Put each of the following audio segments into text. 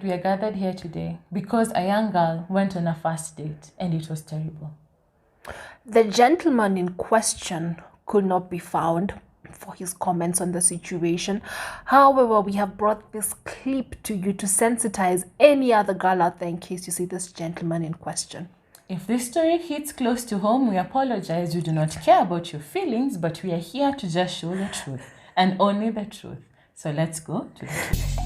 we are gathered here today because a young girl went on a first date and it was terrible. The gentleman in question could not be found for his comments on the situation. However, we have brought this clip to you to sensitize any other girl out there in case you see this gentleman in question. If this story hits close to home, we apologize. We do not care about your feelings, but we are here to just show the truth and only the truth. So let's go to the truth.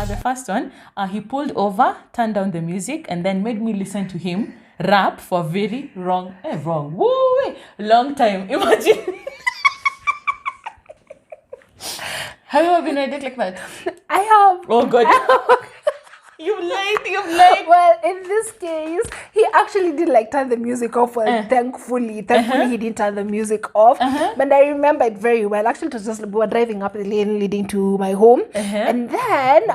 The first one, he pulled over, turned down the music, and then made me listen to him rap for very long time. Imagine. Have you ever been on a date like that? I have. Oh God. You've lied. Well, in this case, he actually did like turn the music off. Well, thankfully, he didn't turn the music off. But I remember it very well. Actually, it was just we were driving up the lane leading to my home, and then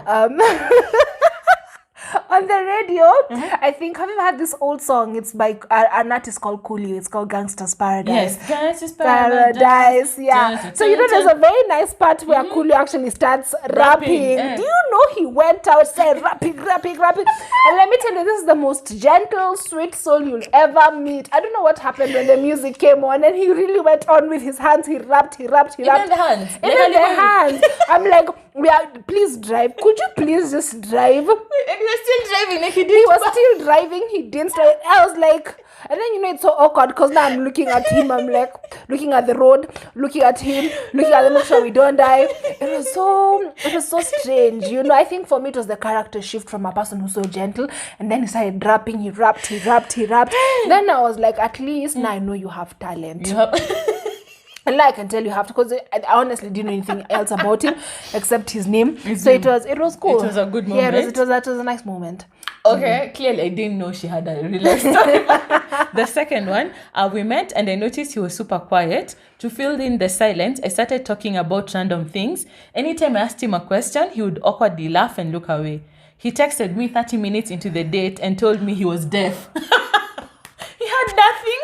on the radio, I think, have you heard this old song? It's by an artist called Coolio. It's called Gangsta's Paradise. Yes, Gangsta's Paradise. Yeah. So, you know, there's a very nice part where Coolio actually starts rapping. Do you know he went outside rapping? And let me tell you, this is the most gentle, sweet soul you'll ever meet. I don't know what happened when the music came on, and he really went on with his hands. He rapped. Even the hands. I'm like, please drive. Could you please just drive? And he was still driving. Like he was still driving. He didn't start. I was like, and then, you know, it's so awkward because now I'm looking at him. I'm like looking at the road, looking at him, looking at him, make sure we don't die. It was so strange. You know, I think for me it was the character shift from a person who's so gentle, and then he started rapping. He rapped. Then I was like, at least now I know you have talent. And I can tell you have to, because I honestly didn't know anything else about him except his name. So it was cool. It was a good moment. Yeah, it was a nice moment. Okay, clearly I didn't know she had a real life story. The second one, we met and I noticed he was super quiet. To fill in the silence, I started talking about random things. Anytime I asked him a question, he would awkwardly laugh and look away. He texted me 30 minutes into the date and told me he was deaf. He had nothing.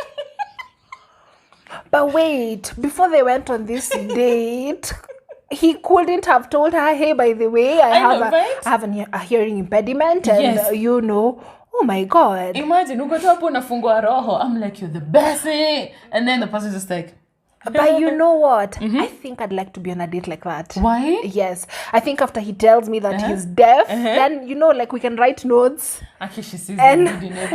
But wait, before they went on this date, he couldn't have told her, hey, by the way, I have a hearing impediment, and you know, oh my God. Imagine, I'm like, you're the best, and then the person's just like, but you know what? I think I'd like to be on a date like that. Why? Yes. I think after he tells me that he's deaf, then, you know, like we can write notes. Actually, she sees and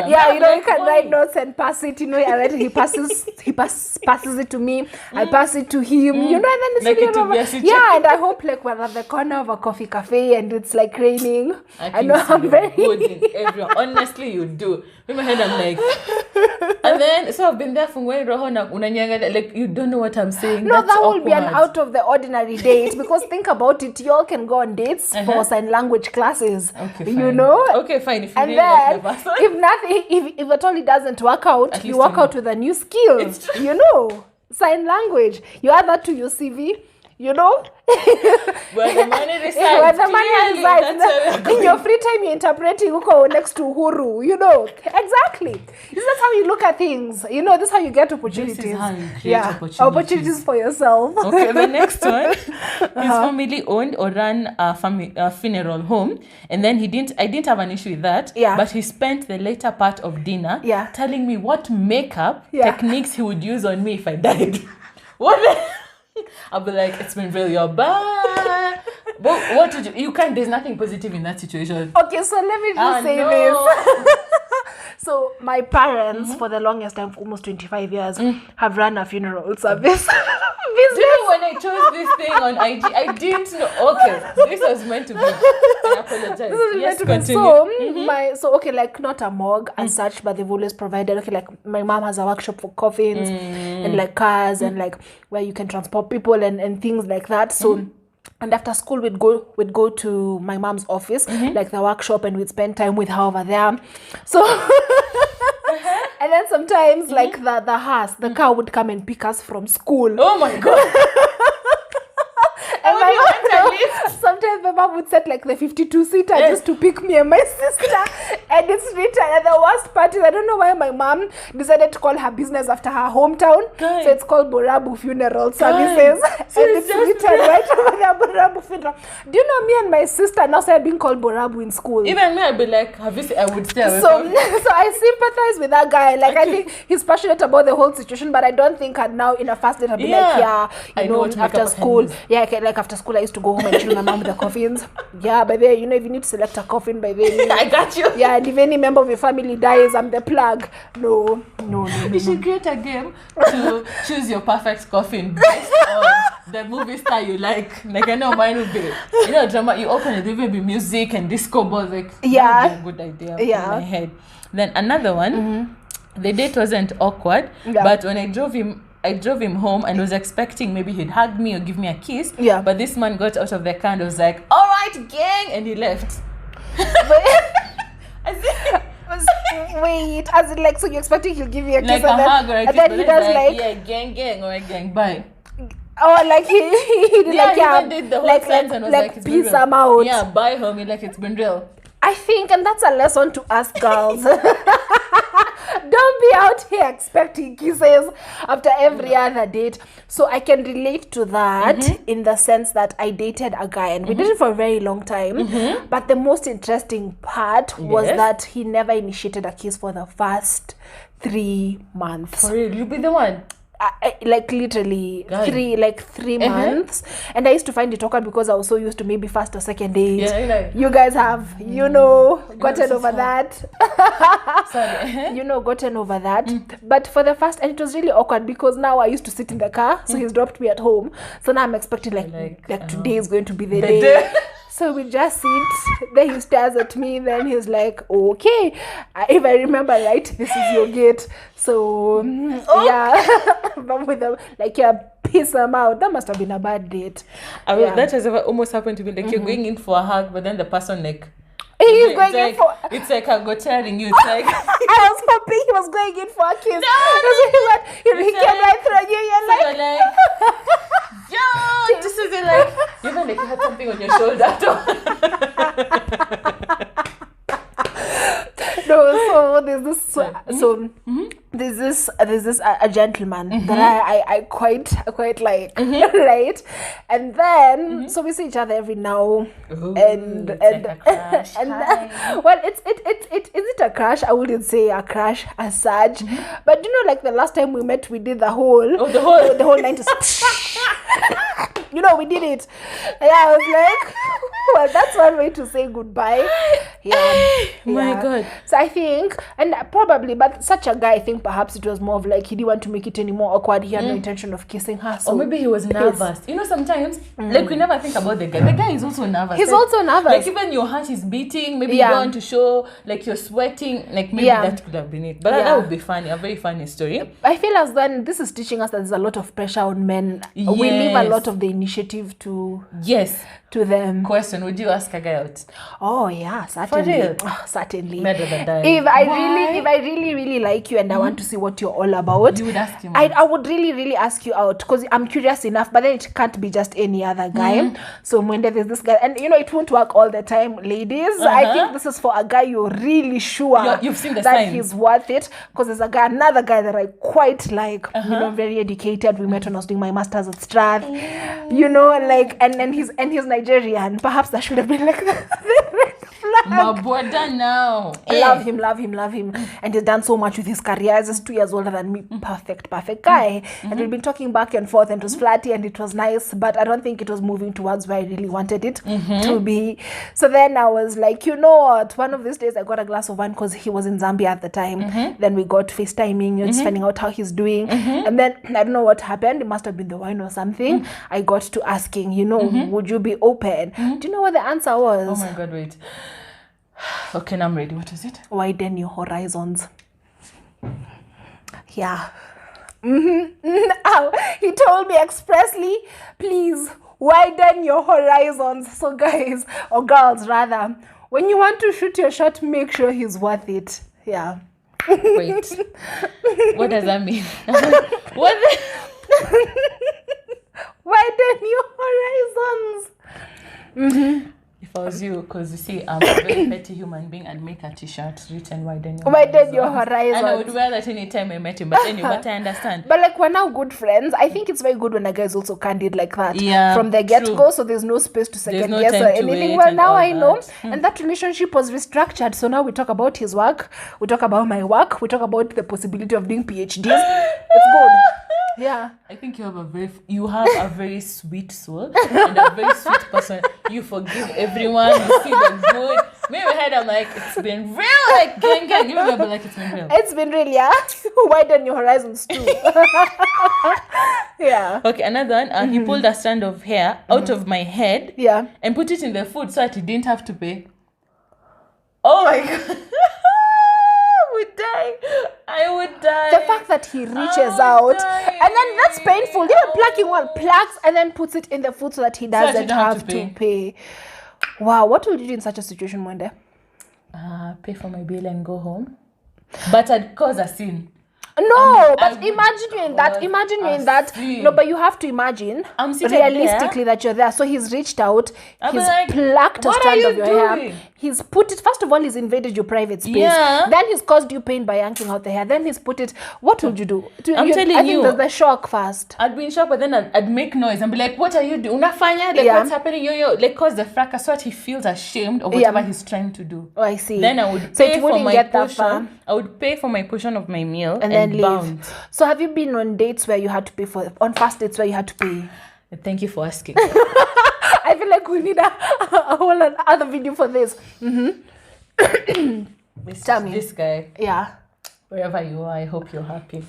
yeah, you know, you can write notes and pass it, you know, and then he passes it to me. I pass it to him, you know, and then it's and I hope like we're at the corner of a coffee cafe and it's like raining. I know I'm very good in everyone. Honestly, you do. In my head, I'm like, and then so I've been there from where like you don't know what I'm saying. No, that's that will awkward. be an out of the ordinary date, because think about it, you all can go on dates for sign language classes. Okay, fine. You know? Okay, fine. If you and really then, like the if nothing, if at all it doesn't work out, you work out with a new skill. It's true. You know? Sign language. You add that to your CV. You know? Where the money resides. In your free time, you're interpreting next to Uhuru. You know? Exactly. This is how you look at things. You know, this is how you get opportunities. This is how you create opportunities for yourself. Okay, the next one. His family owned or ran a funeral home. And then I didn't have an issue with that. Yeah. But he spent the later part of dinner telling me what makeup techniques he would use on me if I died. What the... I'll be like, it's been really bad. But what did you can't, there's nothing positive in that situation. Okay, so let me just say this. So my parents, for the longest time, for almost 25 years, have run a funeral service. Do you know when I chose this thing on IG, I didn't know. Okay, this was meant to be. I apologize. This was yes, meant to be. So, okay, like not a morgue as such, but they've always provided. Okay, like my mom has a workshop for coffins and like cars and like where you can transport people and things like that. So. And after school, we'd go to my mom's office, like the workshop, and we'd spend time with her over there. So, and then sometimes, like the car would come and pick us from school. Oh my God! Sometimes my mom mom would set like the 52-seater just to pick me and my sister. And it's written. And the worst part is I don't know why my mom decided to call her business after her hometown. Guy. So it's called Borabu Funeral Services. So And it's it's just written right over there, Borabu Funeral. Do you know me and my sister now started being called Borabu in school? Even me, I'd be like, have you seen? I would stay away So, from so I sympathize with that guy. Like, I think he's passionate about the whole situation, but I don't think I'd now in a fast date I'd be like, yeah, I you know know, what to make after up school, hands. yeah, like after school I used to go home and chill with my mom with the coffins. Yeah, by then, you know, if you need to select a coffin, by then, I got you. yeah, and if any member of your family dies, I'm the plug. No. You should create a game to choose your perfect coffin based on the movie star you like. Like I know mine would be, you know, drama. You open it, there will be music and disco balls. Like Yeah. that would be a good idea Yeah. in my head. Then another one. The date wasn't awkward, Yeah. but when I drove him home and was expecting maybe he'd hug me or give me a kiss. Yeah. But this man got out of the car and was like, "All right, gang," and he left. As in, Wait, as in like, so you're expecting he'll give you a kiss like a and then, hug or a kiss, and then but he then does it's like, yeah, gang, or a gang, bye. oh, like he did Yeah, like, he yeah, even did the whole like, sentence and was like like, it's been peace real. them out. Yeah, bye, homie, like it's been real. I think, and that's a lesson to us girls. Don't be out here expecting kisses after every other date. So I can relate to that in the sense that I dated a guy and we did it for a very long time. But the most interesting part was Yes. that he never initiated a kiss for the first 3 months. For real, you be the one. Like literally God. 3 months, and I used to find it awkward because I was so used to maybe first or second date. Yeah, you're like, You guys have, you know, gotten this is over fun. that. sorry. You know, gotten over that. But for the first, and it was really awkward because now I used to sit in the car, so he's dropped me at home. So now I'm expecting like today is going to be the day. So we just sit, then he stares at me, then he's like, okay, if I remember right, this is your gate. So, yeah, but with them, like, yeah, piss them out. That must have been a bad date. Yeah. That has ever almost happened to me. Like you're going in for a hug, but then the person like, He's going in for... It's like a go tearing you. It's like, I was hoping he was going in for a kiss. No, He came right through you, you're like... you're like, yo, this is it, like, you know, like you had something on your shoulder. No, so there's this there's this a gentleman that I quite like, right? And then so we see each other every now and it's like a crush. and Hi. well, is it a crush? I wouldn't say a crush as such, but you know, like the last time we met, we did the whole the whole 90s. You know, we did it. Yeah, I was like, well, that's one way to say goodbye. Yeah. My yeah. God. So I think, and probably, but such a guy, I think perhaps it was more of like he didn't want to make it any more awkward. He had no intention of kissing her. So Or maybe he was nervous. You know, sometimes, like, we never think about the guy. The guy is also nervous. he's Like- also nervous. Like, even your heart is beating. Maybe Yeah. you want to show, like, you're sweating. Like, maybe Yeah. that could have been it. But Yeah. that would be funny. A very funny story. I feel as then this is teaching us that there's a lot of pressure on men. We leave a Yes. lot of the initiative to Yes. them. Question, would you ask a guy out? Oh yeah, certainly. real? Oh, certainly. Better than that. If I really like you and I want to see what you're all about, You would ask him I out. would really ask you out because I'm curious enough, but then it can't be just any other guy. So when there's this guy, and you know, it won't work all the time, ladies. I think this is for a guy you're really sure You've seen the that signs. he's worth it, because there's another guy that I quite like, you know, very educated. We met when I was doing my master's at Strath, you know, like, and he's Nigerian. Perhaps that should have been like the red flag. My brother now. Love him. And he's done so much with his career. He's just 2 years older than me. Perfect guy. And we've been talking back and forth, and it was flatty and it was nice, but I don't think it was moving towards where I really wanted it to be. So then I was like, you know what? One of these days I got a glass of wine because he was in Zambia at the time. Then we got FaceTiming, just finding out how he's doing. And then I don't know what happened. It must have been the wine or something. I got to asking, you know, would you be open? Do you know what the answer was? Oh my God, wait. Okay, now I'm ready. What is it? Widen your horizons. Yeah. He told me expressly, please widen your horizons. So guys, or girls rather, when you want to shoot your shot, make sure he's worth it. Yeah. Wait. What does that mean? What? Widen your horizons. If I was you, because you see, I'm a very petty human being, I'd make a t-shirt written widen your horizons. And I would wear that anytime I met him. But anyway, but I understand. But like, we're now good friends. I think it's very good when a guy is also candid like that. Yeah, from the get-go, so there's no space to second guess or anything. Well, now I know. And that relationship was restructured. So now we talk about his work, we talk about my work, we talk about the possibility of doing PhDs. It's good. Yeah. I think you have a very sweet soul and a very sweet person. You forgive everyone, you see the good. Me in my head, I'm like, it's been real, like gang. You remember, like, it's been real. It's been real, yeah. Widen your horizons too. Yeah. Okay, another one. He pulled a strand of hair out of my head. Yeah. And put it in the food so that he didn't have to pay. Oh my god. I would die. The fact that he reaches out and then that's painful. Even plucking one plucks and then puts it in the food so that he doesn't have to pay. Wow, what would you do in such a situation, Mwende? Pay for my bill and go home. But I'd cause a scene. No, but imagine you in that. Imagine you in that. No, but you have to imagine realistically that you're there. So he's reached out. He's like, plucked a strand of your hair. He's put it. First of all, he's invaded your private space. Yeah. Then he's caused you pain by yanking out the hair. Then he's put it. What would you do? I'm telling you. I think there's the shock first. I'd be in shock, but then I'd make noise and be like, "What are you doing? Unafanya? Like, what's happening? Yo, like, cause the fracas, so that he feels ashamed of whatever he's trying to do." Oh, I see. Then I would pay for my portion. I would pay for my portion of my meal and then leave. Bounce. So have you been on dates where you had to pay on first dates where you had to pay? Thank you for asking. I feel like we need a whole other video for this. Tell me. This guy. Yeah. Wherever you are, I hope you're happy.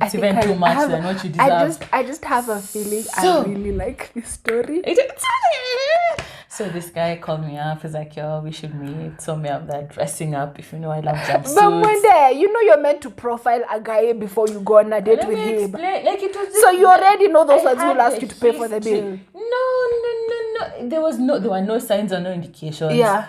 It's even too much than what you deserve. I just have a feeling I really like this story. So this guy called me up. He's like, "Yo, we should meet." So me up there dressing up. If you know, I love jumpsuits. But when you're meant to profile a guy before you go on a date with him. Like it was. So you already know those ones who will ask you to pay for the bill. No. There were no signs or no indications. Yeah.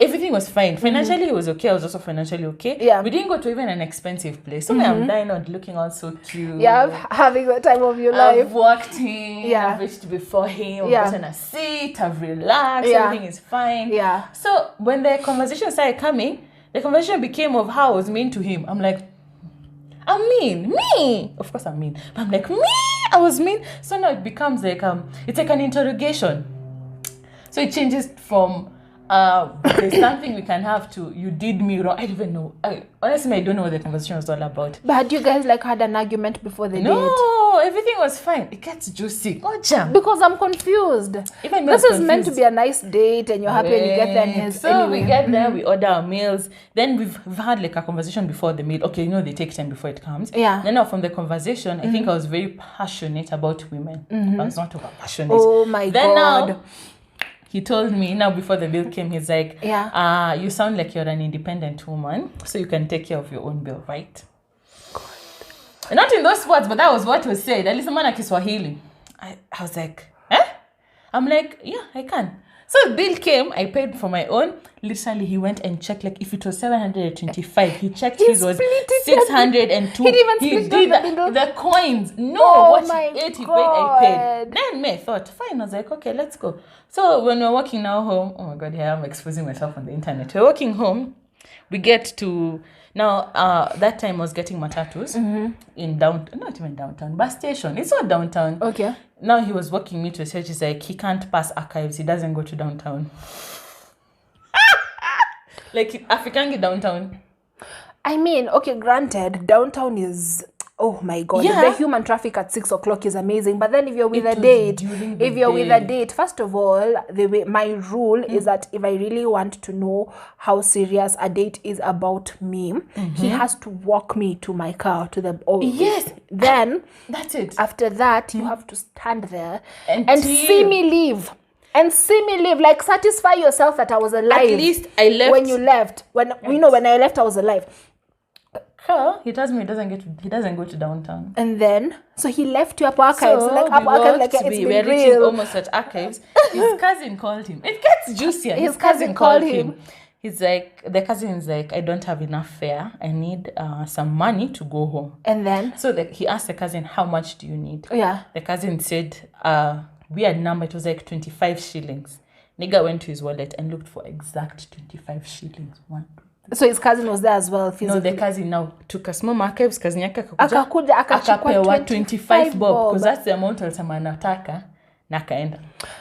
Everything was fine. Financially, it was okay. I was also financially okay. Yeah. We didn't go to even an expensive place. So I'm dying out looking all so cute. Yeah, having the time of your life. I've walked in. Yeah. I've reached before him. I've gotten a seat. I've relaxed. Yeah. Everything is fine. Yeah. So when the conversation started coming, the conversation became of how I was mean to him. I'm like, I'm mean. Me. Of course I'm mean. But I'm like, me? I was mean. So now it becomes like, it's like an interrogation. So it changes from, there's something we can have to, you did me wrong. I don't even know. Honestly, I don't know what the conversation was all about. But had you guys had an argument before the date? No, everything was fine. It gets juicy. Because I'm confused. Even this is meant to be a nice date and you're happy and you get there and we get there, we order our meals. Then we've had a conversation before the meal. Okay, they take time before it comes. Yeah. Then now from the conversation, I think I was very passionate about women. I was not over passionate. Oh my God. Then now, he told me, now before the bill came, he's like, you sound like you're an independent woman, so you can take care of your own bill, right? God. Not in those words, but that was what was said. At least man Kiswahili. I was like, I'm like, yeah, I can. So the bill came, I paid for my own. Literally, he went and checked, like, if it was 725, he checked his was 602. He didn't split the coins. No, what he ate, he paid, I paid. Then I thought, fine. I was like, okay, let's go. So when we're walking now home, oh my God, here I'm exposing myself on the internet. We're walking home, we get to, now, that time I was getting matatus in downtown, not even downtown, bus station. It's not downtown. Okay. Now he was walking me to a church. He's like, he can't pass archives. He doesn't go to downtown. Like, African downtown. I mean, okay, granted, downtown is, oh my God, the human traffic at 6 o'clock is amazing. But then if you're with a date, first of all, my rule is that if I really want to know how serious a date is about me, he has to walk me to my car, to the yes. Then that's it. After that, you have to stand there and see me leave. And see me live, like satisfy yourself that I was alive. At least I left. When you left. When I left, I was alive. He tells me he doesn't go to downtown. And then, so he left you up archives. So like up archives, like it's been we're reaching almost at archives. His cousin called him. It gets juicier. His cousin called him. He's like, the cousin is like, I don't have enough fare. I need some money to go home. And then? So he asked the cousin, how much do you need? Yeah. The cousin said, weird number. It was like 25 shillings. Nigga went to his wallet and looked for exact 25 shillings. So his cousin was there as well physically? No, the cousin now took a small archives. Cousin yake akakuja akachukua 25 bob because that's the amount alisema anataka na kaenda.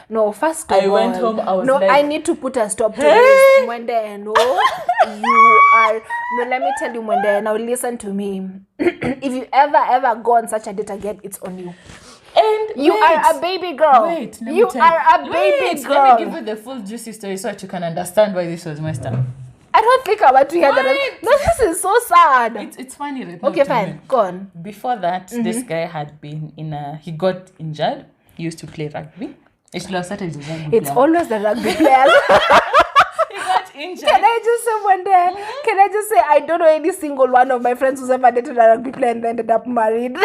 No, first of all, I went home, I was like, I need to put a stop to this. Mwende, no, you are, no, let me tell you, Mwende, now listen to me. If you ever go on such a date again, it's on you. And you are a baby girl. You are a baby girl. Let me give you the full juicy story so that you can understand why this was messed up. I don't think I want to hear that. No, this is so sad. It's funny. Right? Okay, fine. Go on. Before that, this guy had been he got injured. He used to play rugby. It's always the rugby players. He got injured. Can I just say one day? Can I just say I don't know any single one of my friends who's ever dated a rugby player and ended up married?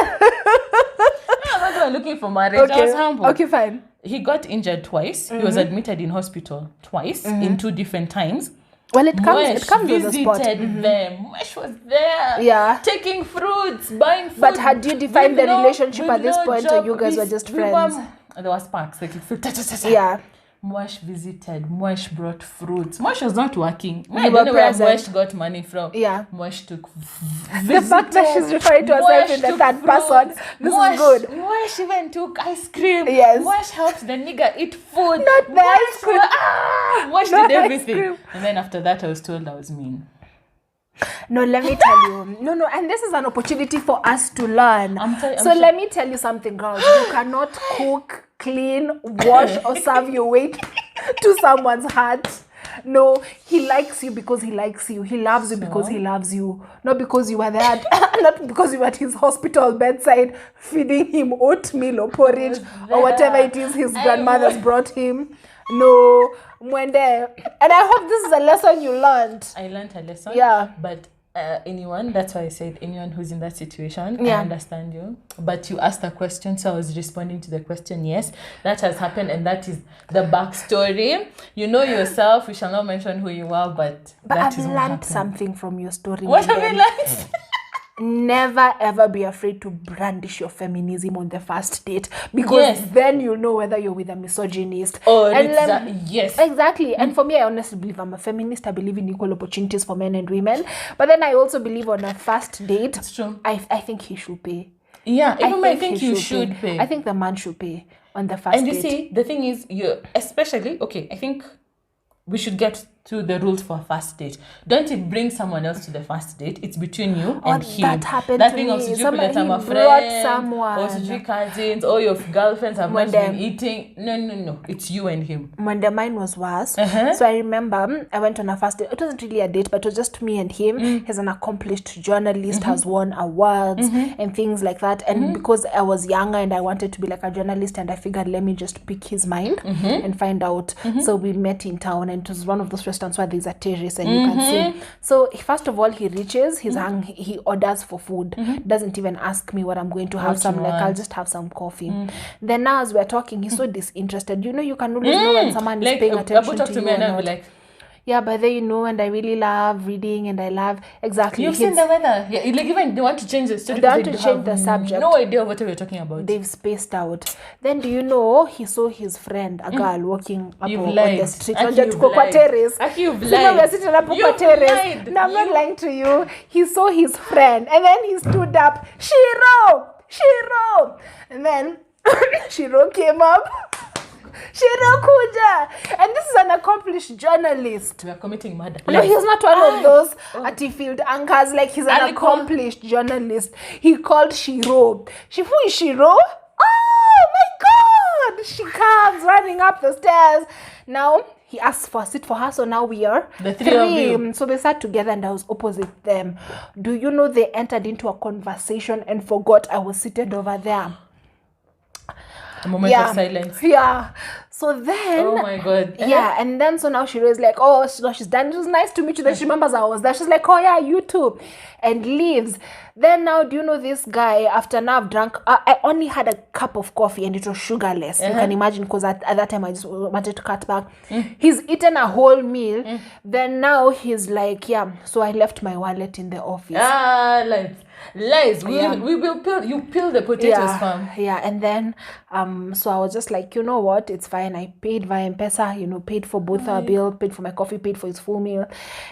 I'm not looking for marriage. Okay. I was humble. Okay, fine. He got injured twice. He was admitted in hospital twice in 2 different times. Well, it comes with the spot. Them. Mwesh was there. Yeah. Taking fruits, buying food. But had you defined the relationship at this point, or you guys were just friends? There was sparks. Like yeah. Mwesh visited. Mwesh brought fruits. Mwesh was not working. I don't know where Mwesh got money from. Yeah. Mwesh took the fact that she's referring to herself in the third person, this is good. Mwesh even took ice cream. Yes. Mwesh helped the nigga eat food. Not the ice cream. Mwesh did everything. And then after that, I was told I was mean. No, let me tell you. No, and this is an opportunity for us to learn. Let me tell you something, girls. You cannot cook, clean, wash, or serve your weight to someone's heart. No, he likes you because he likes you. He loves you because he loves you. Not because you were there, not because you were at his hospital bedside feeding him oatmeal or porridge or whatever it is his grandmother's brought him. No, Mwende. And I hope this is a lesson you learned. I learned a lesson. Yeah. But anyone, that's why I said anyone who's in that situation, I understand you. But you asked a question, so I was responding to the question. Yes, that has happened, and that is the backstory. You know yourself. We shall not mention who you are, but that I've learned something from your story. What have you learned? Never ever be afraid to brandish your feminism on the first date, because then you'll know whether you're with a misogynist. Yes, exactly. And for me, I honestly believe I'm a feminist. I believe in equal opportunities for men and women, but then I also believe on a first date, it's true. I think he should pay. Yeah, I think you should pay. I think the man should pay on the first date. And you see, the thing is, I think we should get to the rules for a first date. Don't bring someone else to the first date. It's between you and him. That happened that to thing me. Of Somebody brought someone. Or cousins, or your girlfriends have not been eating. No. It's you and him. When mine was worse. So I remember I went on a first date. It wasn't really a date, but it was just me and him. He's an accomplished journalist, has won awards and things like that. And because I was younger and I wanted to be like a journalist, and I figured let me just pick his mind and find out. So we met in town, and it was one of those restaurants where there's a terrace and you can see. So first of all, he reaches, he orders for food. Doesn't even ask me what I'm going to have. I'll just have some coffee. Then now as we're talking, he's so disinterested. You know, you can always know when someone is paying attention to you or not. Like, yeah, but then and I really love reading, and I love You've seen the weather. Yeah, like even they want to change the story. They want to change the subject. No idea what we're talking about. They've spaced out. Then do you know he saw his friend, a girl, walking up on the street. Terrace. You've lied. No, I'm not lying to you. He saw his friend, and then he stood up. Shiro! And then Shiro came up. Shiro Kuja, and this is an accomplished journalist. We are committing murder. No, he's not one of those field anchors. Like, he's an accomplished journalist. He called Shiro. Who is Shiro? Oh my God! She comes running up the stairs. Now he asked for a seat for her, so now we are the three of you. So they sat together, and I was opposite them. Do you know they entered into a conversation and forgot I was seated over there? A moment of silence. Yeah. So then... Oh my God. Yeah. And then so now she was like, oh, so she's done. It was nice to meet you. Then she remembers I was there. She's like, oh yeah, you too. And leaves. Then now, do you know this guy, after now I've drunk, I only had a cup of coffee and it was sugarless. You can imagine, because at that time I just wanted to cut back. He's eaten a whole meal. Then now he's like, yeah, so I left my wallet in the office. Lies. Yeah. We will peel. You peel the potatoes, fam. Yeah, and then so I was just like, you know what, it's fine. I paid via M-Pesa, paid for both our bill, paid for my coffee, paid for his full meal,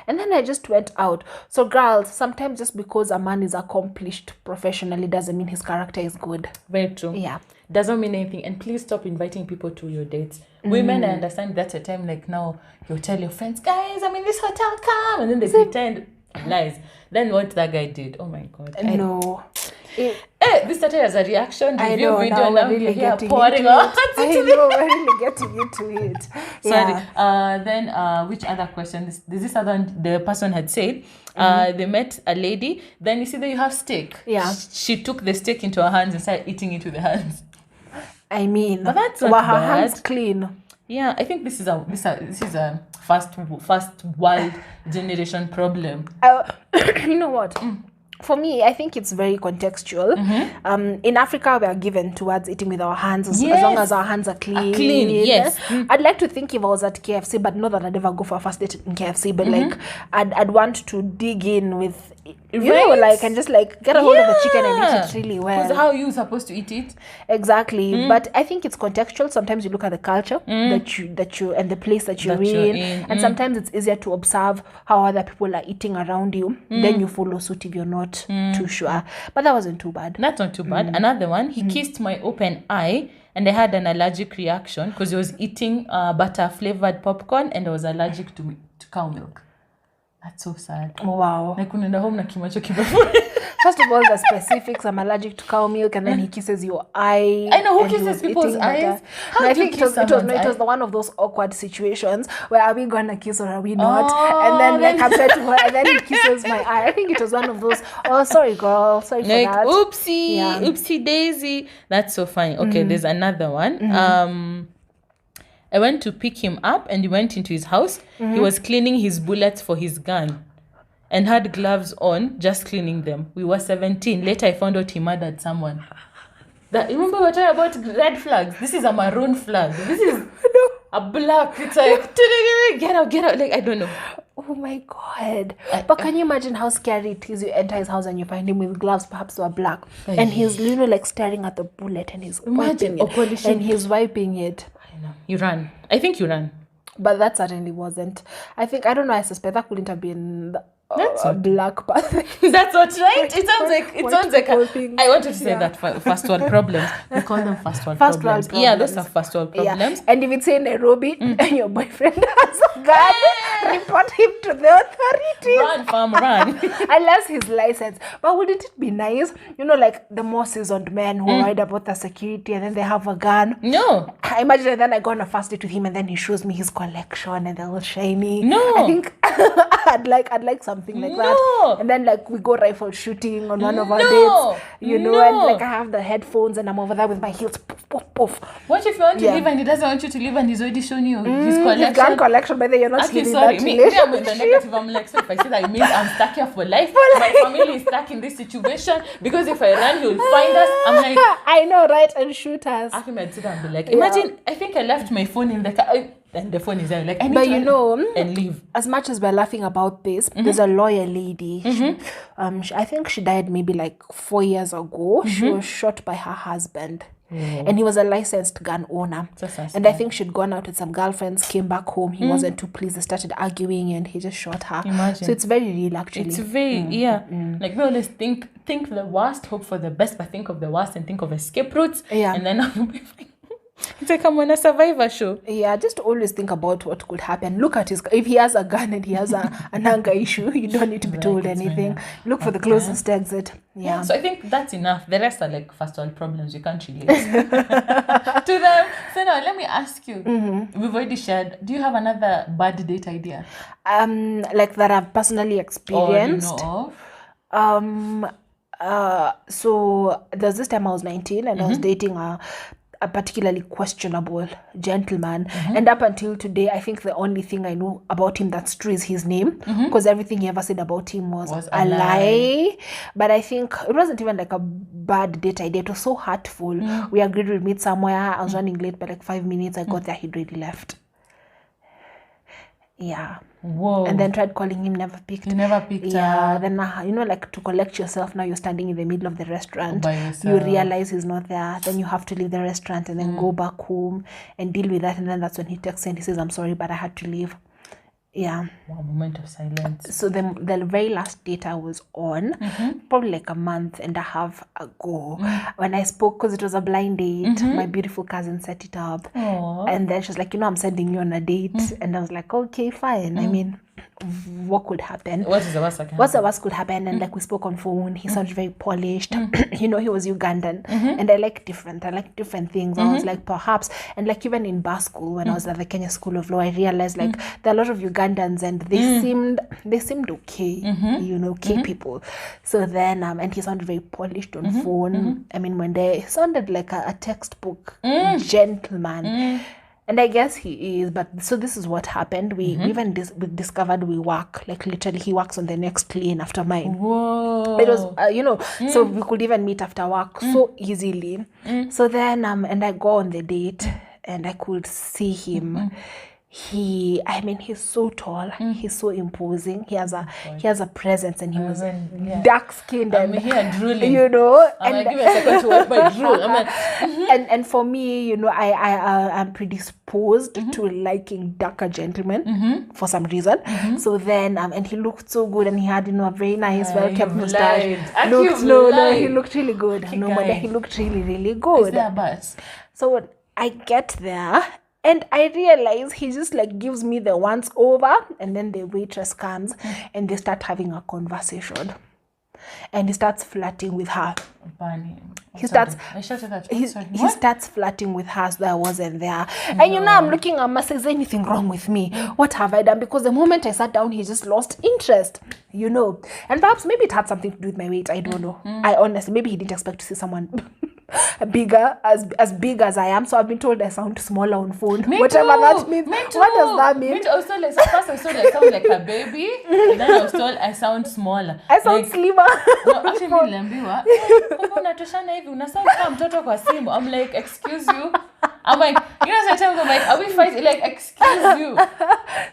and then I just went out. So girls, sometimes just because a man is accomplished professionally doesn't mean his character is good. Very true. Yeah. Doesn't mean anything. And please stop inviting people to your dates. Women, I understand that's a time like now you tell your friends, guys, I'm in this hotel, come, and then they pretend. Lies. Then what that guy did, oh my god. No. This started as a reaction I review know, video, now now we're really you're getting pouring into out. it. I know, we're really getting into it. Sorry. Yeah. Then which other question? This other one, the person had said, they met a lady. Then you see that you have steak. Yeah. She took the steak into her hands and started eating it with her hands. I mean, But that's not were her bad. hands clean? Yeah, I think this is a first world generation problem. You know what? For me, I think it's very contextual. In Africa, we are given towards eating with our hands as long as our hands are clean. Yes. I'd like to think if I was at KFC, but not that I'd ever go for a first date in KFC, but like I'd want to dig in with, you know, like, and just like get a hold of the chicken and eat it really well. Because how are you supposed to eat it? Exactly. But I think it's contextual. Sometimes you look at the culture that you and the place that you're in. And sometimes it's easier to observe how other people are eating around you. Then you follow suit if you're not too sure. But that wasn't too bad. That's not too bad. Another one, he kissed my open eye and I had an allergic reaction because he was eating butter flavored popcorn and I was allergic to cow milk. That's so sad. Wow. Like unaenda home na kimacho kimefu. First of all, the specifics, I'm allergic to cow milk, and then he kisses your eye. I know, who and he kisses was people's eating eyes? butter. How No, I do you think kiss it someone's was eye? one of those awkward situations where are we gonna kiss or are we not? Oh, and then like I'm trying to her, and then he kisses my eye. I think it was one of those. Oh, sorry, girl. Sorry for Like, that. oopsie, Yeah. oopsie daisy. That's so funny. Okay, there's another one. I went to pick him up and he went into his house. He was cleaning his bullets for his gun and had gloves on, just cleaning them. We were 17. Later, I found out he murdered someone. Remember we were talking about red flags? This is a maroon flag. This is a black. It's like, get out. Like, I don't know. Oh my god. But can you imagine how scary it is? You enter his house and you find him with gloves, perhaps they were black. And he's like staring at the bullet and he's Imagine, wiping it. And he's wiping it. I know. You ran. I think you ran. But that certainly wasn't. I don't know, I suspect that couldn't have been That's a black person. That's what, right? It sounds like I wanted to say Yeah. that first world problems. We call them first world First problems. world Yeah, those problems. are first world problems. Yeah. And if it's in Nairobi and your boyfriend has a gun, report him to the authorities. Run, fam, run. Unless his license. But wouldn't it be nice? You know, like the more seasoned men who worried about the security and then they have a gun. No. I imagine and then I go on a first date with him and then he shows me his collection and they're all shiny. No. I think I'd like something like No. that. And then like we go rifle shooting on one of our No. dates. You know, No. and like I have the headphones and I'm over there with my heels poof, poof, poof. What if you want to Yeah. leave and he doesn't want you to leave and he's already shown you his collection? His gun collection, but then you're not Actually, leaving sorry, that me I'm in the relationship. negative. I'm like, so if I say that, it means I'm stuck here for life. My family is stuck in this situation because if I run, he'll find us. I'm like, I know, right? And shoot us. Ahmed sit and be like, imagine, I think I left my phone in the car and the phone is there. Like, I need But to you know, and leave. as much as we're laughing about this, there's a lawyer lady. I think she died maybe like 4 years ago. She was shot by her husband. And he was a licensed gun owner. And I think she'd gone out with some girlfriends, came back home. He wasn't too pleased. They started arguing and he just shot her. Imagine. So it's very real, actually. It's very, like we always think the worst, hope for the best, but think of the worst and think of escape routes. Yeah. And then I'll be fine. It's like I'm on a Survivor show. Yeah, just always think about what could happen. Look at if he has a gun and he has an anger issue, you don't need to be told anything. Look for the closest exit. Yeah. So I think that's enough. The rest are like first world problems. You can't relate to them. So now let me ask you. We've already shared. Do you have another bad date idea? Like that I've personally experienced. Or you know of? So there's this time I was 19 and I was dating a particularly questionable gentleman, and up until today I think the only thing I know about him that's true is his name, because everything he ever said about him was a lie. But I think it wasn't even like a bad date idea. It was so hurtful. We agreed we'd meet somewhere. I was running late by like 5 minutes. I got there, he'd already left. Yeah. Whoa. And then tried calling him, never picked. He never picked Yeah. up. Then like to collect yourself. Now you're standing in the middle of the restaurant. By yourself. You realize he's not there. Then you have to leave the restaurant and then go back home and deal with that. And then that's when he texts and he says, "I'm sorry, but I had to leave." Yeah. Wow, moment of silence. So the very last date I was on, probably like a month and a half ago, when I spoke, because it was a blind date, my beautiful cousin set it up. Aww. And then she was like, I'm sending you on a date. And I was like, okay, fine. I mean, what could happen? What is the worst that can What's the happen? worst could happen? And like we spoke on phone, he sounded very polished. He was Ugandan, and I like different things. I was like, perhaps, and like even in bar school when I was at the Kenya School of Law, I realized like there are a lot of Ugandans and they seemed okay, okay people. So then and he sounded very polished on phone. I mean, when he sounded like a textbook gentleman. And I guess he is, but so this is what happened. We even discovered we work, like literally he works on the next lane after mine. Whoa. It was, so we could even meet after work so easily. So then, and I go on the date and I could see him. He's so tall. He's so imposing. He has a presence, and he was dark skinned and here drooling. And like, give me a second to wipe my drool. I'm like, and for me, I'm predisposed to liking darker gentlemen for some reason. So then, and he looked so good, and he had a very nice, well kept mustache. He looked really good. No, but he looked really, really good. Is there a bus? So I get there. And I realize he just like gives me the once over, and then the waitress comes and they start having a conversation. And he starts flirting with her. Bunny. He starts flirting with her, so I wasn't there. And I'm looking at him, is anything wrong with me? What have I done? Because the moment I sat down, he just lost interest, And perhaps maybe it had something to do with my weight. I don't know. I honestly, maybe he didn't expect to see someone bigger, as big as I am. So I've been told I sound smaller on phone. Whatever that means. What does that mean? I was told like, first I was told I sound like a baby, and then I was told I sound smaller. I sound slimmer. No, actually niliambiwa, unatoshana hivi, unasound kama mtoto kwa simu. I'm like, excuse you. I'm like, sometimes I'm like, are we fighting? Like, excuse you.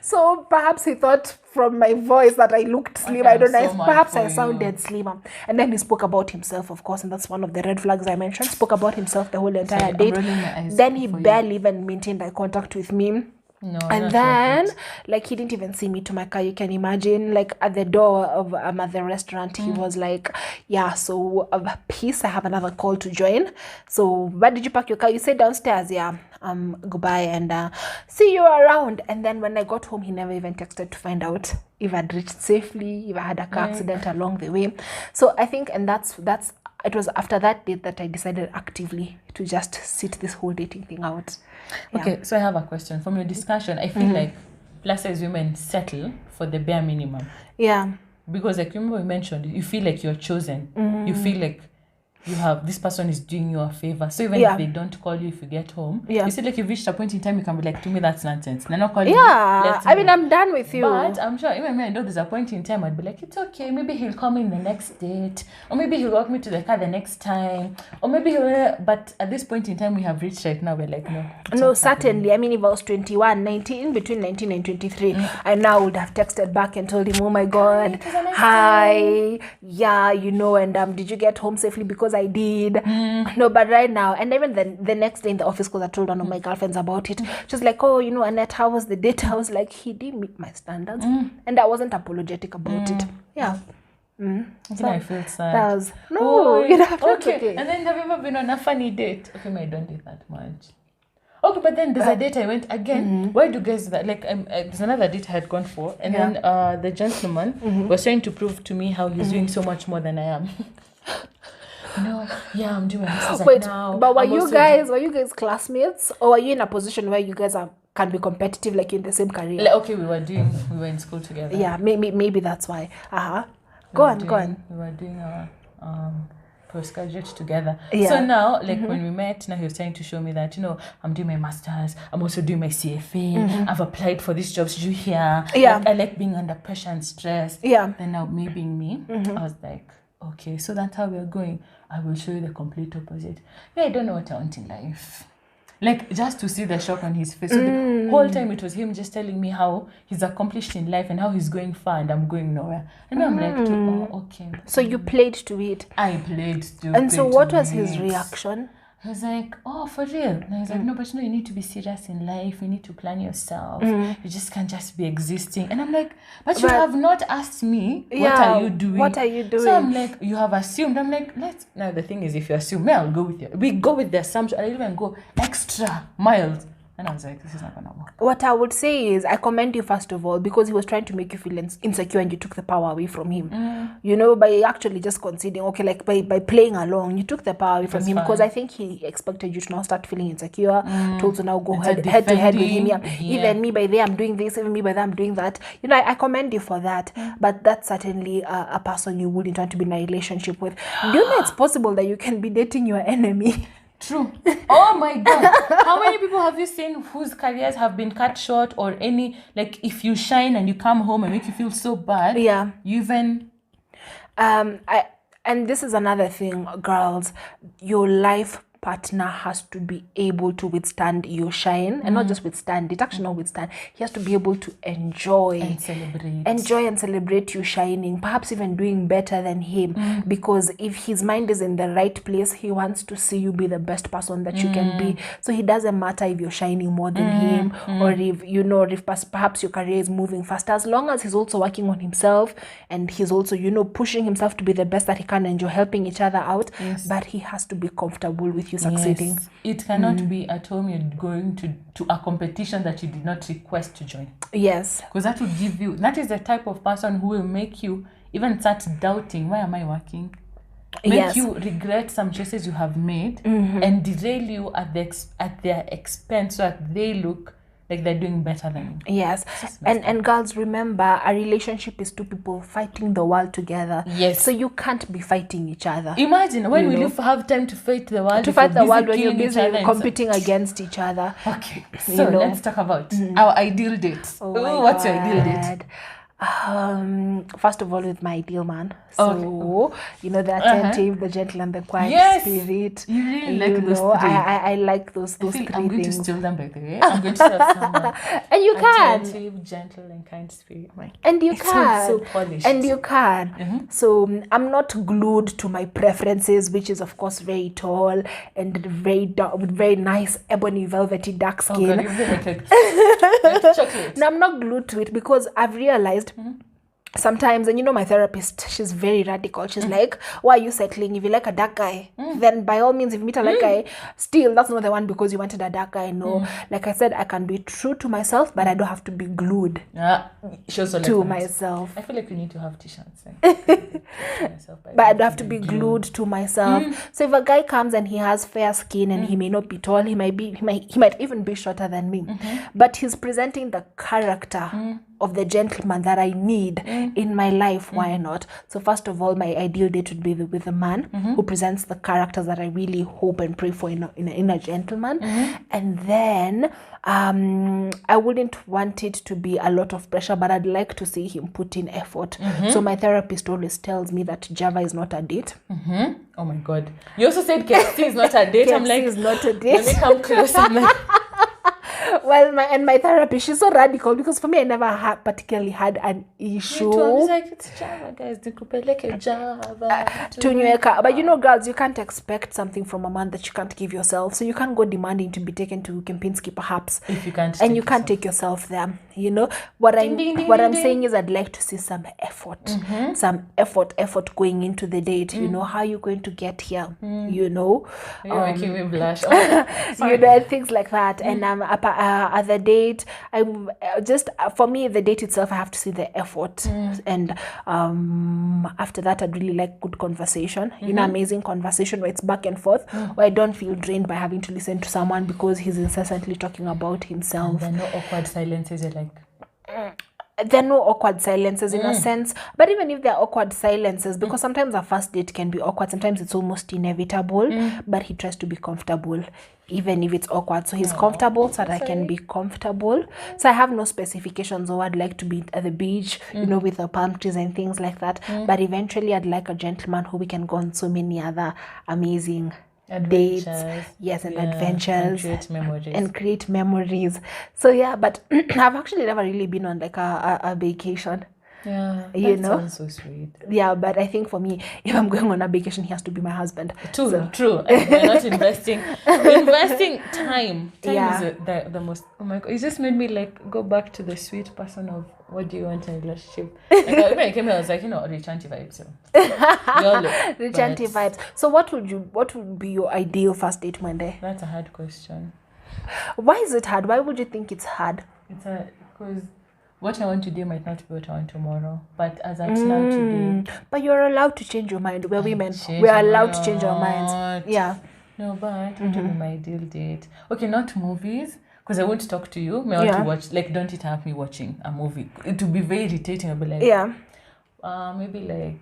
So perhaps he thought from my voice that I looked slim. I don't know. Perhaps I sounded slimmer. And then he spoke about himself, of course, and that's one of the red flags I mentioned. Spoke about himself the whole entire date. Then he barely even maintained eye contact with me. No, and then like he didn't even see me to my car. You can imagine, like at the door of at the restaurant, he was like, so peace, I have another call to join. So where did you park your car? You said downstairs. Goodbye, and see you around. And then when I got home, he never even texted to find out if I'd reached safely, if I had a car accident along the way. So I think, and that's it was after that date that I decided actively to just sit this whole dating thing out. Okay, so I have a question. From your discussion, I feel like plus size women settle for the bare minimum. Yeah. Because like remember we mentioned, you feel like you're chosen. You feel like you have, this person is doing you a favor. So even if they don't call you if you get home, you feel like you've reached a point in time you can be like, to me that's nonsense. They're not calling you. I mean, I'm done with you. But I'm sure even me, I know there's a point in time I'd be like, it's okay. Maybe he'll call me in the next date. Or maybe he'll walk me to the car the next time. Or maybe he'll, but at this point in time we have reached right now, we're like, no. No, certainly. I mean, if I was 21, 19, between 19 and 23, I now would have texted back and told him, oh my God, hi. Yeah, and did you get home safely? Because I did. No, but right now, and even the next day in the office, because I told one of my girlfriends about it, she was like, oh, Annette, how was the date? I was like, he didn't meet my standards. And I wasn't apologetic about it. Yeah. So I feel sad. That was, okay. And then have you ever been on a funny date? Okay, I don't date that much. Okay, but then there's a date I went again. Why do guys that? Like, there's another date I had gone for, and then the gentleman was trying to prove to me how he's doing so much more than I am. I'm doing this. Wait, now, but were you guys classmates, or were you in a position where you guys can be competitive, like in the same career? Like, okay, we were in school together. Yeah, maybe that's why. Go on. We were doing our postgraduate together. Yeah. So now, like when we met, now he was trying to show me that, I'm doing my master's, I'm also doing my CFA, I've applied for these jobs, did you hear? Yeah. Like, I like being under pressure and stress. Yeah. Then now me being me, I was like, okay, so that's how we're going. I will show you the complete opposite. I don't know what I want in life. Like, just to see the shock on his face. So the whole time it was him just telling me how he's accomplished in life and how he's going far and I'm going nowhere. And I'm like, okay. So you played to it. I played to And so what was his reaction? He was like, oh, for real? And he's like, no, but you need to be serious in life. You need to plan yourself. You just can't just be existing. And I'm like, but you have not asked me, what are you doing? What are you doing? So I'm like, you have assumed. I'm like, now the thing is, if you assume, I'll go with you. We go with the assumption. I even go extra miles. And I was like, this is not going to work. What I would say is, I commend you first of all, because he was trying to make you feel insecure and you took the power away from him. By actually just conceding, okay, like by playing along, you took the power away from him, because I think he expected you to now start feeling insecure, to also now go head to head with him. Even me, by there I'm doing this, even me, by there I'm doing that. I commend you for that. But that's certainly a person you wouldn't want to be in a relationship with. Do you know it's possible that you can be dating your enemy? True. Oh my God. How many people have you seen whose careers have been cut short, or any, like, if you shine and you come home and make you feel so bad? Yeah. You even... And this is another thing, girls. Your life partner has to be able to withstand your shine, and not just withstand it, actually not withstand. He has to be able to enjoy and celebrate you shining, perhaps even doing better than him, because if his mind is in the right place, he wants to see you be the best person that you can be. So it doesn't matter if you're shining more than him, or if perhaps your career is moving faster, as long as he's also working on himself and he's also pushing himself to be the best that he can, and you're helping each other out. But he has to be comfortable with you succeeding. Yes. It cannot be at home you're going to a competition that you did not request to join. Yes. Because that is the type of person who will make you even start doubting, why am I working? Make you regret some choices you have made, and derail you at their expense, so that they look like they're doing better than you. Yes. And girls, remember, a relationship is two people fighting the world together. Yes. So you can't be fighting each other. Imagine when will you have time to fight the world? When you're busy competing against each other. Okay. So let's talk about our ideal date. What's your ideal date? First of all, with my ideal man. So, the attentive, the gentle, and the quiet spirit. You really like those three. I like those three things. I'm going to steal them, by the way. I'm going to steal someone. And you can. Attentive, gentle, and kind spirit. And you can. So polished. And you can. So, I'm not glued to my preferences, which is, of course, very tall and very dark, with very nice ebony, velvety, dark skin. Oh, God, like chocolate. No, I'm not glued to it, because I've realized sometimes, and my therapist, she's very radical. She's like, why are you settling? If you like a dark guy, then by all means, if you meet a light guy, still, that's not the one because you wanted a dark guy. No, like I said, I can be true to myself, but I don't have to be glued to myself. I feel like we need to have t-shirts. But I don't have to be glued to myself. So if a guy comes and he has fair skin and he may not be tall, he might even be shorter than me, but he's presenting the character of the gentleman that I need in my life. Why not? So first of all, my ideal date would be with a man who presents the characters that I really hope and pray for in a gentleman. And then I wouldn't want it to be a lot of pressure, but I'd like to see him put in effort. So my therapist always tells me that Java is not a date. Oh my God. You also said KFC is not a date. I'm like, is not a date. Let me come close. I'm like, well, my therapist, she's so radical, because for me, I never particularly had an issue. I was like, it's Java, guys. Nikupeleke Java. But girls, you can't expect something from a man that you can't give yourself. So you can't go demanding to be taken to Kempinski, perhaps. If you can't. And you can't take yourself there. What I'm saying is, I'd like to see some effort. Some effort going into the date. How are you going to get here? You're making me blush. Things like that. And at the date, for me, the date itself, I have to see the effort. And after that, I'd really like good conversation. Amazing conversation where it's back and forth, where I don't feel drained by having to listen to someone because he's incessantly talking about himself. And there are no awkward silences. You're like, there are no awkward silences in a sense, but even if there are awkward silences, because sometimes a first date can be awkward, sometimes it's almost inevitable, but he tries to be comfortable even if it's awkward. So he's comfortable so that I can be comfortable. So I have no specifications, or I'd like to be at the beach, with the palm trees and things like that. But eventually I'd like a gentleman who we can go on so many other amazing dates, Adventures. yes, and Yeah, adventures, and create memories. So yeah, but I've actually never really been on like a vacation. Yeah, You that know? sounds so sweet. Yeah, but I think for me, if I'm going on a vacation, he has to be my husband. True. And we're not investing time. Time Yeah. is the most. Oh my god! It just made me like go back to the sweet person of what do you want in a relationship. Like when I came here, I was like, Richanti vibes. So we all look. Richanti but vibes. So what would be your ideal first date Monday? That's a hard question. Why is it hard? Why would you think it's hard? It's because what I want today might not be what I want tomorrow. But as at now today, But you're allowed to change your mind. We're women. change We're my allowed to change our mind. minds. Yeah. No, but what would be my ideal date? Okay, not movies, because I won't talk to you. I want to watch, like, don't it have me watching a movie? It would be very irritating. I'll be like, Yeah. Maybe like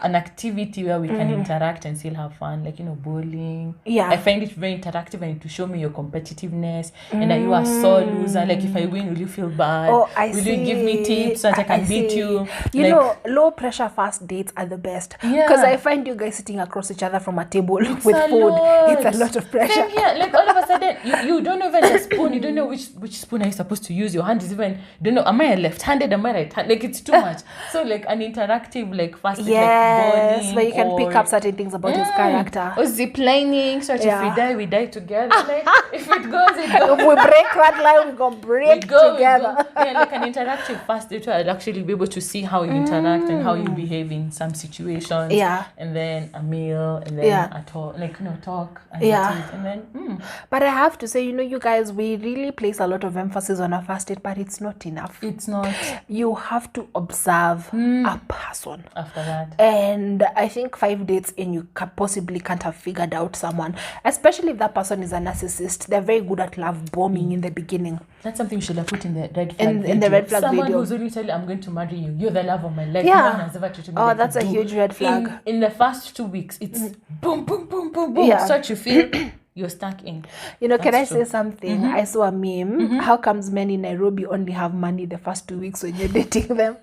an activity where we can interact and still have fun, like bowling. Yeah. I find it very interactive and to show me your competitiveness and that you are sore loser. Like if I win, will you feel bad? Oh, will you give me tips so that I can beat you? You know, low pressure first dates are the best. Yeah. Because I find you guys sitting across each other from a table with food. Lot. It's a lot of pressure. Same here. Like all of a sudden, you don't know even the spoon. You don't know which spoon are you supposed to use. Your hand is even, you don't know, am I left-handed? Am I right-handed? Like it's too much. So like an interactive, like fast date, like Yes, bowling, where you can pick up certain things about his character. Or ziplining, so that if we die, we die together. Like if it goes, it goes. If we break that line, we go break together. Yeah, like an interactive fast date where I'd actually be able to see how you interact and how you behave in some situations. Yeah. And then a meal, and then a talk, like talk. And and then. But I have to say, you guys, we really place a lot of emphasis on a first date, but it's not enough. It's not. You have to observe a person. After that. And I think 5 dates in, you possibly can't have figured out someone, especially if that person is a narcissist. They're very good at love bombing in the beginning. That's something you should have put in the red flag video. In the red flag Someone video. who's only telling you, I'm going to marry you. You're the love of my life. Yeah. No one has ever treated me like that's you a do. huge red flag. In the first 2 weeks, it's boom, boom, boom, boom, boom. Yeah. So that you feel you're stuck in. Can I say something? I saw a meme. How comes men in Nairobi only have money the first 2 weeks when you're dating them?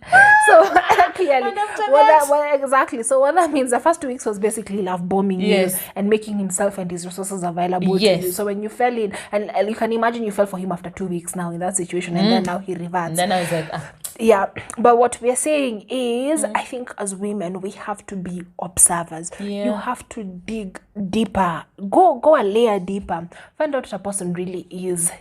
So clearly, exactly. So what that means, the first 2 weeks was basically love bombing you and making himself and his resources available to you. So when you fell in, and you can imagine you fell for him after 2 weeks now in that situation, and then now he reverts. And then I was like, Yeah, but what we're saying is, I think as women, we have to be observers. Yeah. You have to dig deeper. Go a layer deeper. Find out what a person really is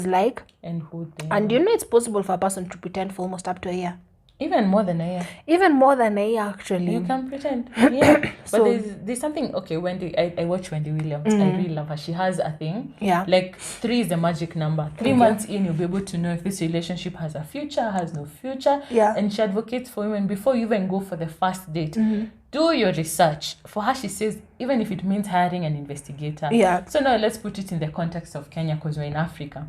like. and who they And it's possible for a person to pretend for almost up to a year. Even more than a year. Even more than a year, actually. You can pretend. Yeah. So- But there's something, okay, Wendy, I watch Wendy Williams. I really love her. She has a thing. Yeah. Like 3 is the magic number. 3 months in, you'll be able to know if this relationship has a future, has no future. Yeah. And she advocates for women before you even go for the first date. Do your research. For her, she says, even if it means hiring an investigator. Yeah. So now let's put it in the context of Kenya because we're in Africa.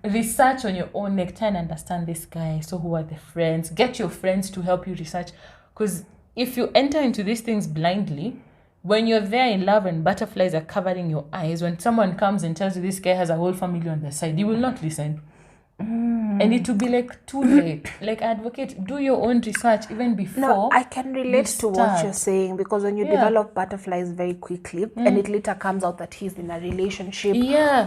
Research on your own, like try and understand this guy. So who are the friends? Get your friends to help you research. Because if you enter into these things blindly, when you're there in love and butterflies are covering your eyes, when someone comes and tells you this guy has a whole family on the side, you will not listen. And it will be like too late. Like advocate, do your own research even before. No, I can relate to what start. you're saying, because when you develop butterflies very quickly and it later comes out that he's in a relationship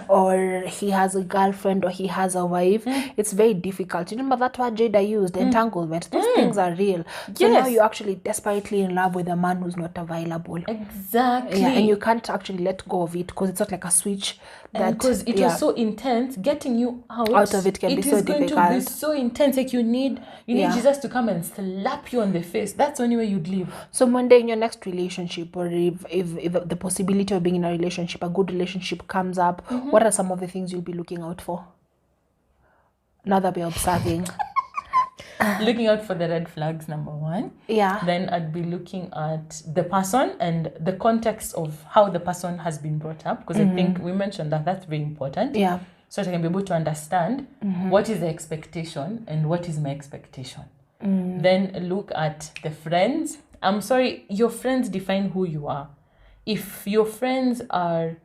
or he has a girlfriend or he has a wife, it's very difficult. You remember that word Jada used, entanglement? Those things are real. So now you're actually desperately in love with a man who's not available. Exactly. Yeah, and you can't actually let go of it because it's not like a switch. Because it was so intense, getting you out of it can be so difficult. It is going to be so intense. Like you need Jesus to come and slap you on the face. That's the only way you'd live. So Monday in your next relationship, or if the possibility of being in a relationship, a good relationship comes up, what are some of the things you'll be looking out for? Now that we're observing. Looking out for the red flags, number 1. Yeah. Then I'd be looking at the person and the context of how the person has been brought up. Because I think we mentioned that that's very important. Yeah. So that I can be able to understand what is the expectation and what is my expectation. Then look at the friends. I'm sorry, your friends define who you are. If your friends are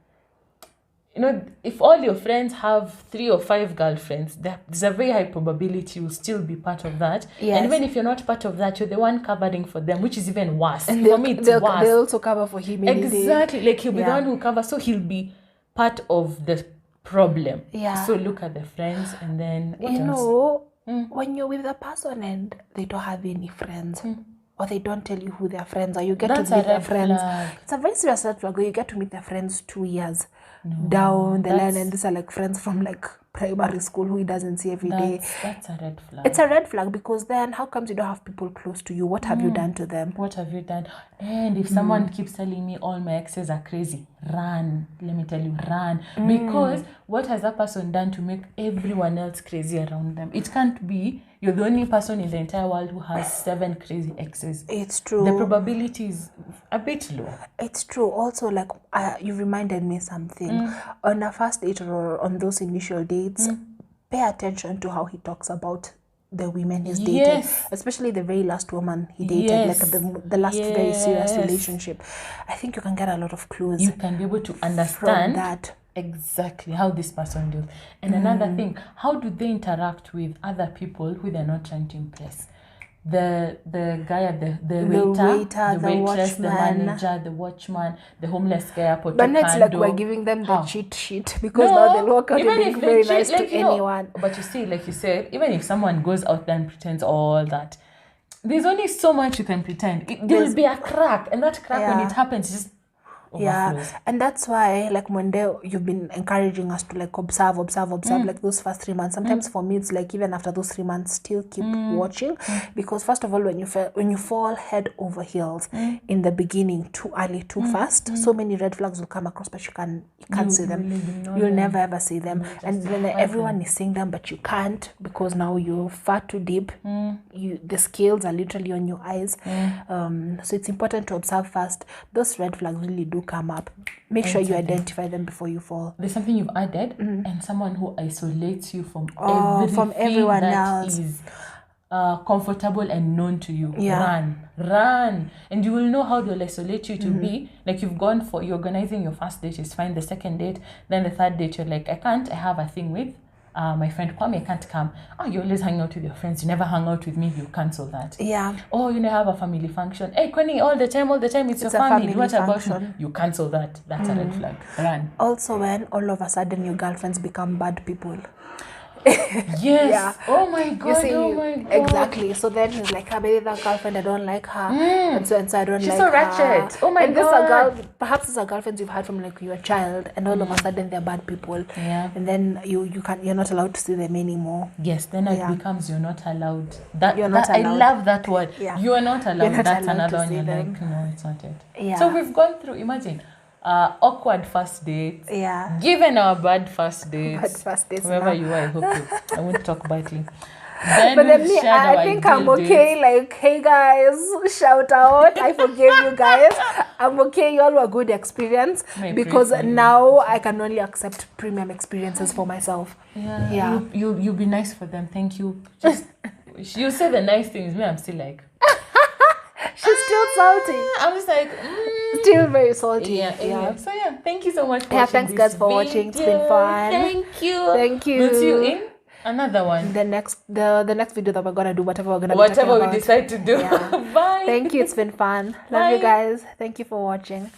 you know, if all your friends have 3 or 5 girlfriends, there's a very high probability you'll still be part of that. Yes. And even if you're not part of that, you're the one covering for them, which is even worse. And For me, it's they'll worse. also cover for him. Exactly. Like he'll be the one who covers, so he'll be part of the problem. Yeah. So look at the friends, and then what You else? know, when you're with a person and they don't have any friends, or they don't tell you who their friends are, you get That's to a meet their red friends. flag. It's a very serious red flag. You get to meet their friends 2 years down the line, and these are like friends from like primary school who he doesn't see every day. That's a red flag. It's a red flag, because then how comes you don't have people close to you? What have you done to them? What have you done? And if someone keeps telling me all my exes are crazy, run. Let me tell you, run. Because what has that person done to make everyone else crazy around them? It can't be you're the only person in the entire world who has 7 crazy exes. It's true. The probability is a bit low. It's true. Also, like you reminded me something. On a first date or on those initial dates, pay attention to how he talks about the women he's dated, Yes. especially the very last woman he dated, like the last very serious relationship. I think you can get a lot of clues. You can be able to from understand that. exactly how this person deals. And another thing, how do they interact with other people who they're not trying to impress? The guy at the waiter, the waitress, the watchman. manager, the watchman, the homeless guy up But it's like we're giving them the cheat sheet, because now they'll walk out and being very nice to anyone. But you see, like you said, even if someone goes out there and pretends all that, there's only so much you can pretend. There will be a crack, and that crack, when it happens, just overflows. And that's why, like, when you've been encouraging us to like observe like those first 3 months. Sometimes for me it's like even after those 3 months, still keep watching, because first of all, when you fall head over heels in the beginning too early, too fast, so many red flags will come across, but you can't see them. You'll never ever see them, and then everyone is seeing them, but you can't, because now you're far too deep. The scales are literally on your eyes. So it's important to observe first. Those red flags really do come up. Make sure you identify them before you fall. There's something you've added, and someone who isolates you from everyone that else is comfortable and known to you. Yeah. Run, and you will know how they'll isolate you to be. Like you're organizing your first date is fine, the second date, then the third date you're like, I have a thing with my friend Kwami, I can't come. Oh, you always hang out with your friends, you never hang out with me, you cancel that. Yeah. Oh, you have a family function. Hey, Kwani, all the time, it's your family. What about you? You cancel that. That's a red flag. Run. Also, when all of a sudden your girlfriends become bad people. Yes. Yeah. Oh my god. Oh my god. Exactly. So then he's like, maybe that girlfriend, I don't like her, and so I don't She's like so her. ratchet. Oh my and god. Perhaps these are girlfriends you've had from like your child, and all of a sudden they're bad people. Yeah. And then you're not allowed to see them anymore. Yes. Then it becomes you're not allowed. You're not allowed. I love that word. Yeah. You are not allowed. You're not That's allowed another to one. see You're them. like, no, it's not it. Yeah. So we've gone through. Imagine. Awkward first dates. Yeah. Given our bad first dates. Bad first dates. Whoever you are, I won't talk badly. Then But then me, I think I'm okay. Like, hey guys, shout out. I forgive you guys. I'm okay. You all were good experience, because now I can only accept premium experiences for myself. Yeah. You be nice for them. Thank you. Just you say the nice things. Me, I'm still like. She's still salty. I'm just like. Still very salty. Yeah. So thank you so much for watching. Thanks guys for watching. It's been fun. Thank you. We'll see you in another one. The next video that we're gonna do, whatever we decide to do. Yeah. Bye. Thank you. It's been fun. Love you guys. Thank you for watching.